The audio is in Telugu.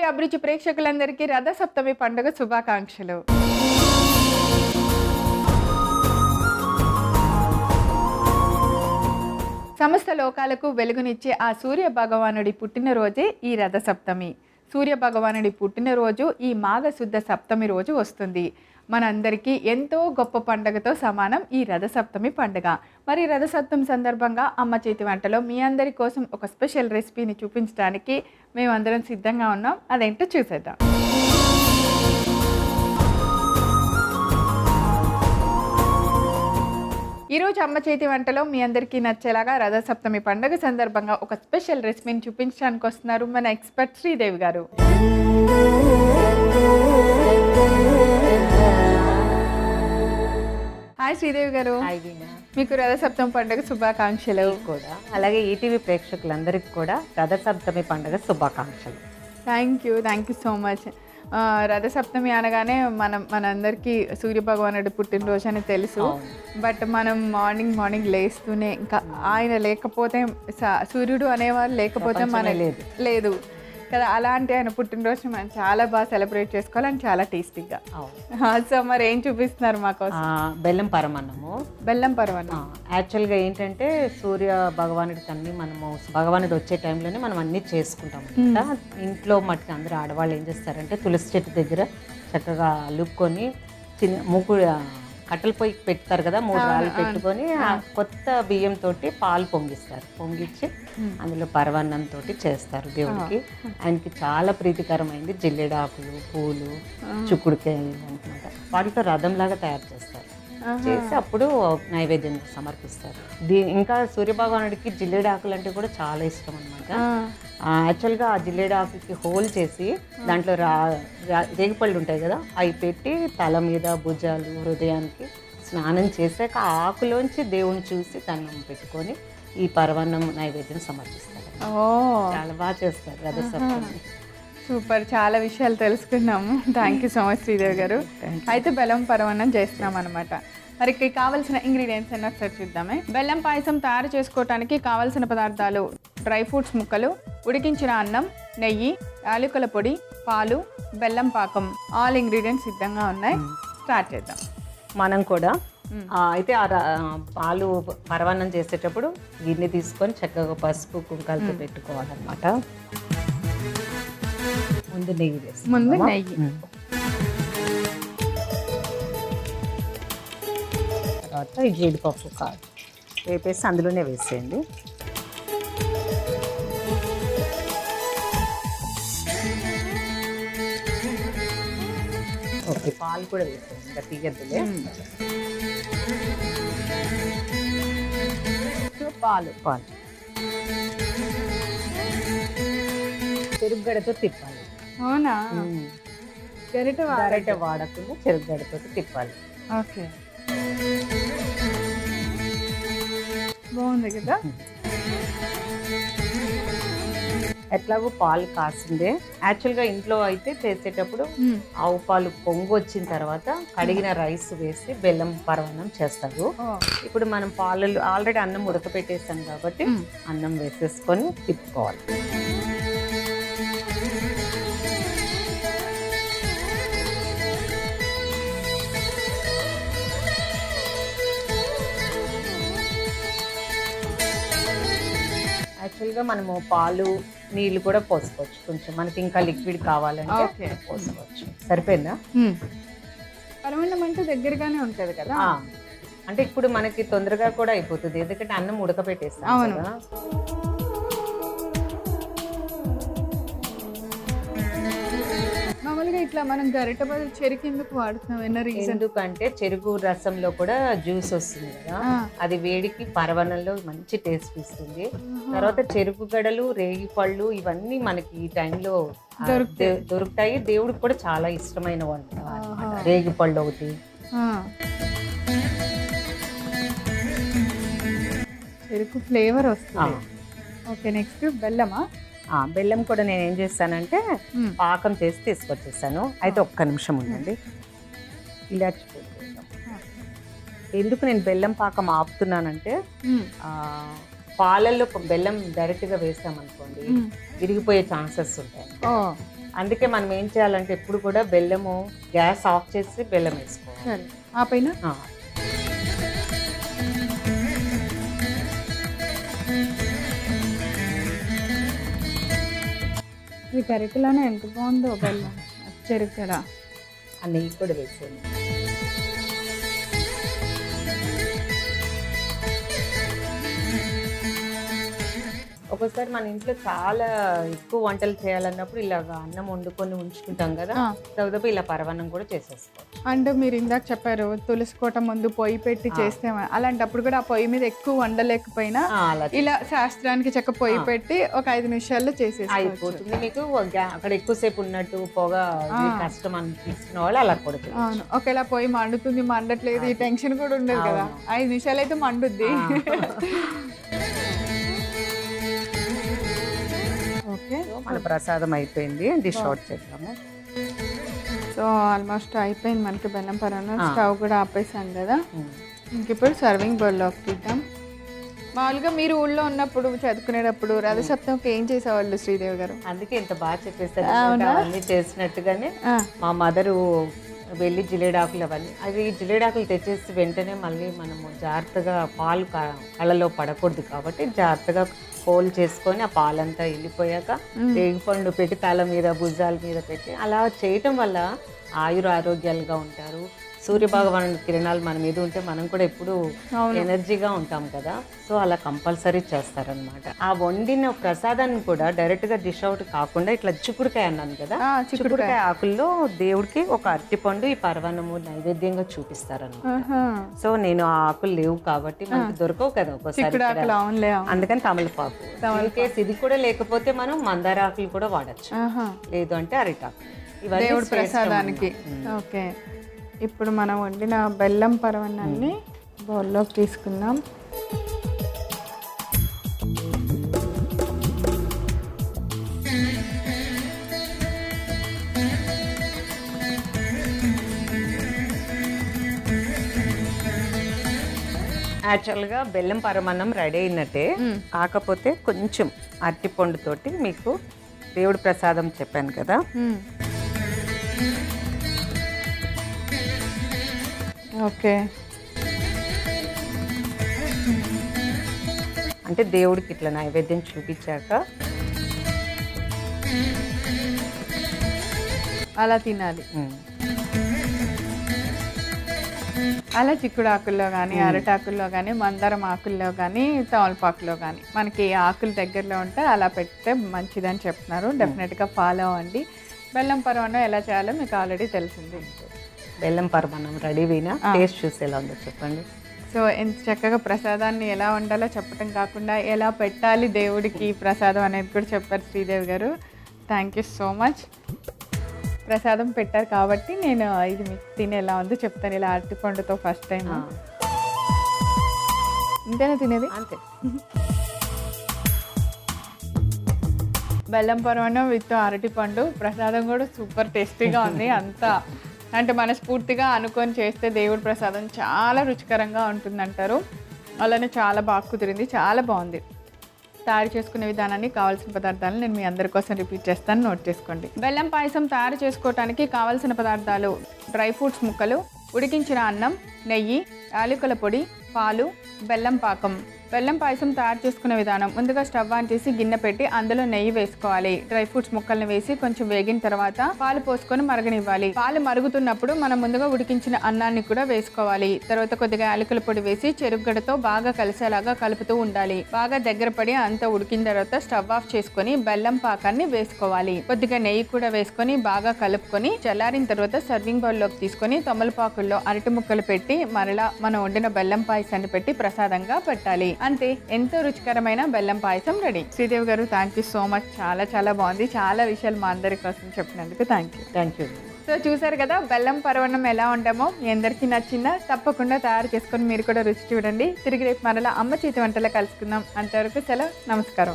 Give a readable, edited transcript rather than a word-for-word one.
అభిరుచి ప్రేక్షకులందరికీ రథ సప్తమి పండుగ శుభాకాంక్షలు. సమస్త లోకాలకు వెలుగునిచ్చే ఆ సూర్య భగవానుడి పుట్టినరోజే ఈ రథ సప్తమి. సూర్య భగవానుడి పుట్టినరోజు ఈ మాఘశుద్ధ సప్తమి రోజు వస్తుంది. మనందరికీ ఎంతో గొప్ప పండుగతో సమానం ఈ రథ సప్తమి పండుగ. మరి రథ సప్తమి సందర్భంగా అమ్మ చేతి వంటలో మీ అందరి కోసం ఒక స్పెషల్ రెసిపీని చూపించడానికి మేమందరం సిద్ధంగా ఉన్నాం. అదేంటో చూసేద్దాం. ఈరోజు అమ్మ చేతి వంటలో మీ అందరికీ నచ్చేలాగా రథ సప్తమి పండుగ సందర్భంగా ఒక స్పెషల్ రెసిపీని చూపించడానికి వస్తున్నారు మన ఎక్స్పర్ట్ శ్రీదేవి గారు. హాయ్ శ్రీదేవి గారు. మీకు రథ సప్తమి పండుగ శుభాకాంక్షలు. కూడా అలాగే ఈటీవీ ప్రేక్షకులందరికీ కూడా రథ సప్తమి పండుగ శుభాకాంక్షలు. Thank you so much. Ratha Saptami అనగానే మనందరికీ సూర్య భగవానుడి పుట్టినరోజు అని తెలుసు. బట్ మనం మార్నింగ్ లేస్తూనే ఇంకా ఆయన లేకపోతే సూర్యుడు అనేవారు లేకపోతే మన లేదు కదా. అలాంటి ఆయన పుట్టినరోజు మనం చాలా బాగా సెలబ్రేట్ చేసుకోవాలి అండ్ చాలా టేస్టీగా. సో మరి ఏం చూపిస్తున్నారు మాకోసం? బెల్లం పరమాన్నము. బెల్లం పరమాన్నం యాక్చువల్గా ఏంటంటే సూర్య భగవానుడికి అన్ని మనము భగవానుడు వచ్చే టైంలోనే మనం అన్ని చేసుకుంటాం అనమాట. ఇంట్లో మట్టుకు అందరూ ఆడవాళ్ళు ఏం చేస్తారంటే తులసి చెట్టు దగ్గర చక్కగా అల్లుకొని చిన్న మూకుడు కట్టెల పొయ్యి పెడతారు కదా, 3 రాళ్ళు పెట్టుకొని ఆ కొత్త బియ్యంతో పాలు పొంగిచ్చి అందులో పరవాన్నంతో చేస్తారు దేవుడికి. ఆయనకి చాలా ప్రీతికరమైంది జిల్లేడాకులు, పూలు, చుక్కుడుకాయలు అనమాట. వాటితో రథంలాగా తయారు చేస్తారు. చేసి అప్పుడు నైవేద్యం సమర్పిస్తారు. ఇంకా సూర్యభగవానుడికి జిల్లేడాకులు అంటే కూడా చాలా ఇష్టం అనమాట. యాక్చువల్గా ఆ జిల్లేడాకుకి హోల్ చేసి దాంట్లో రేగిపళ్ళు ఉంటాయి కదా, అవి పెట్టి తల మీద, భుజాలు, హృదయానికి స్నానం చేశాక ఆకులోంచి దేవుని చూసి దండం పెట్టుకొని ఈ పరవాన్నం నైవేద్యం సమర్పిస్తారు. చాలా బాగా చేస్తారు రథ సప్తమి. సూపర్, చాలా విషయాలు తెలుసుకున్నాము. Thank you so much Sridevi గారు. అయితే బెల్లం పరమాన్నం చేస్తున్నాం అనమాట. మరి కావాల్సిన ఇంగ్రీడియంట్స్ అన్నీ ఒకసారి చూద్దామే. బెల్లం పాయసం తయారు చేసుకోవడానికి కావాల్సిన పదార్థాలు: డ్రై ఫ్రూట్స్ ముక్కలు, ఉడికించిన అన్నం, నెయ్యి, యాలకుల పొడి, పాలు, బెల్లం పాకం. ఆల్ ఇంగ్రీడియంట్స్ సిద్ధంగా ఉన్నాయి. స్టార్ట్ చేద్దాం. మనం కూడా అయితే పాలు పరవాన్నం చేసేటప్పుడు గిన్నె తీసుకొని చక్కగా పసుపు కుంకాలతో పెట్టుకోవాలన్నమాట. ముందు నెయ్యి వేసి తర్వాత ఈ జీడిపప్పు వేపేసి అందులోనే వేసేయండి. ఓకే, పాలు కూడా వేసేయండి, ఇంకా తీయద్దులే. పాలు చెరుగడతో తిప్పాలి. అవునా? గరిటె వాడకుండా చెరుగడతో తిప్పాలి. ఓకే, బాగుంది కదా. ఎట్లాగో పాలు కాసిందే. యాక్చువల్గా ఇంట్లో అయితే చేసేటప్పుడు ఆవు పాలు పొంగు వచ్చిన తర్వాత కడిగిన రైస్ వేసి బెల్లం పరమాన్నం చేస్తారు. ఇప్పుడు మనం పాలు ఆల్రెడీ అన్నం ఉడకపెట్టేస్తాం కాబట్టి అన్నం వేసేసుకొని తిప్పుకోవాలి. యాక్చువల్గా మనము పాలు, నీళ్ళు కూడా పోసుకోవచ్చు. కొంచెం మనకి ఇంకా లిక్విడ్ కావాలంటే పోసుకోవచ్చు. సరిపోయిందా? పరమాన్నం అంటే దగ్గరగానే ఉంటుంది కదా. అంటే ఇప్పుడు మనకి తొందరగా కూడా అయిపోతుంది, ఎందుకంటే అన్నం ఉడకపెట్టేస్తాం కదా. మామూలుగా ఇట్లా మనం గరిట బదులు చెరుకు ఎందుకు వాడుతున్నాం? ఎందుకంటే చెరుకు రసంలో కూడా జ్యూస్ వస్తుంది కదా, అది వేడికి పరవన్నంలో మంచి టేస్ట్ ఇస్తుంది. తర్వాత చెరుకు గడలు, రేగి పళ్ళు ఇవన్నీ మనకి ఈ టైంలో దొరుకుతాయి. దేవుడికి కూడా చాలా ఇష్టమైన వంట అన్నమాట రేగి పళ్ళు ఒకటి. చెరుకు ఫ్లేవర్ వస్తుంది. ఓకే, నెక్స్ట్ బెల్లమా? బెల్లం కూడా నేను ఏం చేస్తానంటే పాకం చేసి తీసుకొచ్చేసాను. అయితే ఒక్క నిమిషం ఉండండి. ఇలాచి ఎందుకు నేను బెల్లం పాకం ఆపుతున్నానంటే పాలల్లో బెల్లం డైరెక్ట్గా వేసామనుకోండి విరిగిపోయే ఛాన్సెస్ ఉంటాయి. అందుకే మనం ఏం చేయాలంటే ఎప్పుడు కూడా బెల్లము గ్యాస్ ఆఫ్ చేసి బెల్లం వేసుకోవాలి. సరే ఆ పైన ఆ. ఈ గరిటెలోనే ఎంత బాగుందో బెల్లం చెరుకు కదా. ఆ నెయ్యి కూడా వేసేయండి. ఒక్కోసారి మన ఇంట్లో చాలా ఎక్కువ వంటలు చేయాలన్నప్పుడు ఇలాగ అన్నం వండుకొని ఉంచుకుంటాం కదా, దాదాపు ఇలా పరమాన్నం కూడా చేసేసుకోవచ్చు. అంటే మీరు ఇందాక చెప్పారు తులసి కోట ముందు పొయ్యి పెట్టి చేస్తే, అలాంటప్పుడు కూడా ఆ పొయ్యి మీద ఎక్కువ వండలేకపోయినా అలా ఇలా శాస్త్రానికి చక్క పొయ్యి పెట్టి ఒక 5 నిమిషాల్లో చేసేసి అయిపోతుంది. మీకు అక్కడ ఎక్కువసేపు ఉన్నట్టు పొగ కష్టం అనిపిస్తున్న వాళ్ళు అలా కూడా చేయొచ్చు. అవును, ఒకేలా పొయ్యి మండుతుంది మండట్లేదు ఈ టెన్షన్ కూడా ఉండదు కదా. 5 నిమిషాలు అయితే మండుద్ది. ఓకే, మన ప్రసాదం అయిపోయింది, డిష్ అవుట్ చేద్దాము. సో ఆల్మోస్ట్ అయిపోయింది మనకి బెల్లం పరమాన్నం. స్టవ్ కూడా ఆపేసాం కదా. ఇంక ఇప్పుడు సర్వింగ్ బౌల్లోకి తీద్దాం. మామూలుగా మీరు ఊళ్ళో ఉన్నప్పుడు చదువుకునేటప్పుడు రథసప్తమికి ఏం చేసేవాళ్ళు శ్రీదేవి గారు? అందుకే ఇంత బాగా చెప్పేస్తారు. అవన్నీ చేసినట్టుగానే మా మదరు వెళ్ళి జిలేడాకులు అవన్నీ, అది జిలేడాకులు తెచ్చేసి వెంటనే మళ్ళీ మనము జాగ్రత్తగా పాలు కళ్ళలో పడకూడదు కాబట్టి జాగ్రత్తగా హోల్ చేసుకొని ఆ పాలంతా వెళ్ళిపోయాక రేగిపండు పెట్టి తల మీద భుజాల మీద పెట్టి అలా చేయటం వల్ల ఆరోగ్యాలుగా ఉంటారు. సూర్యభగవానుడి కిరణాలు మన మీద ఉంటే మనం కూడా ఎప్పుడు ఎనర్జీగా ఉంటాం కదా. సో అలా కంపల్సరీ చేస్తారనమాట. ఆ వండిన ప్రసాదాన్ని కూడా డైరెక్ట్ గా డిష్ అవుట్ కాకుండా ఇట్లా చిక్కుడుకాయ అన్నాను కదా, చిక్కుడుకాయ ఆకుల్లో దేవుడికి ఒక అరటిపండు ఈ పరమాన్నము నైవేద్యంగా చూపిస్తారనమాట. సో నేను ఆ ఆకులు లేవు కాబట్టి మనకి దొరకవు కదా ఒక్కోసారి, అందుకని తమలపాకు కేసు ఇది కూడా లేకపోతే మనం మందార ఆకులు కూడా వాడచ్చు, లేదు అంటే అరిటాకు, ఇవన్నీ దేవుడి ప్రసాదానికి. ఓకే, ఇప్పుడు మనం వండిన బెల్లం పరమాన్నాన్ని బౌల్లోకి తీసుకుందాం. యాక్చువల్గా బెల్లం పరమాన్నం రెడీ అయినట్టే, కాకపోతే కొంచెం అరటిపండుతోటి మీకు దేవుడి ప్రసాదం చెప్పాను కదా, ఓకే, అంటే దేవుడికి ఇట్లా నైవేద్యం చూపించాక అలా తినాలి. అలా చిక్కుడు ఆకుల్లో కానీ అరటాకుల్లో కానీ మందారం ఆకుల్లో కానీ తమలపాకులో కానీ మనకి ఏ ఆకులు దగ్గరలో ఉంటే అలా పెడితే మంచిదని చెప్తున్నారు. డెఫినెట్గా ఫాలో అవ్వండి. బెల్లం పరమాన్నం ఎలా చేయాలో మీకు ఆల్రెడీ తెలిసింది. బెల్లం పరమాన్నం రెడీ అయినా టేస్ట్ చూసి ఎలా ఉందో చెప్పండి. సో ఎంత చక్కగా ప్రసాదాన్ని ఎలా వండాలో చెప్పడం కాకుండా ఎలా పెట్టాలి దేవుడికి ప్రసాదం అనేది కూడా చెప్పారు శ్రీదేవి గారు. Thank you so much. ప్రసాదం పెట్టారు కాబట్టి నేను ఇది మీకు తిని ఎలా ఉందో చెప్తాను. ఇలా అరటిపండుతో ఫస్ట్ టైం. ఇంతేనా తినేది? అంతే. బెల్లం పరమాన్నం విత్ అరటిపండు ప్రసాదం కూడా సూపర్ టేస్టీగా ఉంది. అంతా అంటే మనస్ఫూర్తిగా అనుకొని చేస్తే దేవుడి ప్రసాదం చాలా రుచికరంగా ఉంటుందంటారు. అలానే చాలా బాగా కుదిరింది, చాలా బాగుంది. తయారు చేసుకునే విధానాన్ని, కావాల్సిన పదార్థాలను నేను మీ అందరి కోసం రిపీట్ చేస్తాను, నోట్ చేసుకోండి. బెల్లం పాయసం తయారు చేసుకోవడానికి కావాల్సిన పదార్థాలు: డ్రై ఫ్రూట్స్ ముక్కలు, ఉడికించిన అన్నం, నెయ్యి, యాలకుల పొడి, పాలు, బెల్లం పాకం. బెల్లం పాయసం తయారు చేసుకునే విధానం: ముందుగా స్టవ్ ఆన్ చేసి గిన్నె పెట్టి అందులో నెయ్యి వేసుకోవాలి. డ్రై ఫ్రూట్స్ ముక్కల్ని వేసి కొంచెం వేగిన తర్వాత పాలు పోసుకొని మరగనివ్వాలి. పాలు మరుగుతున్నప్పుడు మనం ముందుగా ఉడికించిన అన్నాన్ని కూడా వేసుకోవాలి. తర్వాత కొద్దిగా యాలకుల పొడి వేసి చెరుకుగడతో బాగా కలిసేలాగా కలుపుతూ ఉండాలి. బాగా దగ్గర పడి అంతా ఉడికిన తర్వాత స్టవ్ ఆఫ్ చేసుకొని బెల్లం పాకాన్ని వేసుకోవాలి. కొద్దిగా నెయ్యి కూడా వేసుకొని బాగా కలుపుకొని చల్లారిన తర్వాత సర్వింగ్ బౌల్లోకి తీసుకొని తమలపాకుల్లో అరటి ముక్కలు పెట్టి మరలా మనం వండిన బెల్లం పాయసాన్ని పెట్టి ప్రసాదంగా పెట్టాలి. అంతే, ఎంతో రుచికరమైన బెల్లం పాయసం రెడీ. శ్రీదేవి గారు, థ్యాంక్ యూ సో మచ్. చాలా చాలా బాగుంది. చాలా విషయాలు మా అందరి కోసం చెప్పినందుకు థ్యాంక్ యూ. సో చూసారు కదా బెల్లం పరమాన్నం ఎలా ఉంటామో. మీ అందరికీ నచ్చిందా? తప్పకుండా తయారు చేసుకొని మీరు కూడా రుచి చూడండి. తిరిగి రేపు మరలా అమ్మ చేతి వంటలో కలుసుకుందాం. అంతవరకు సెలవు, నమస్కారం.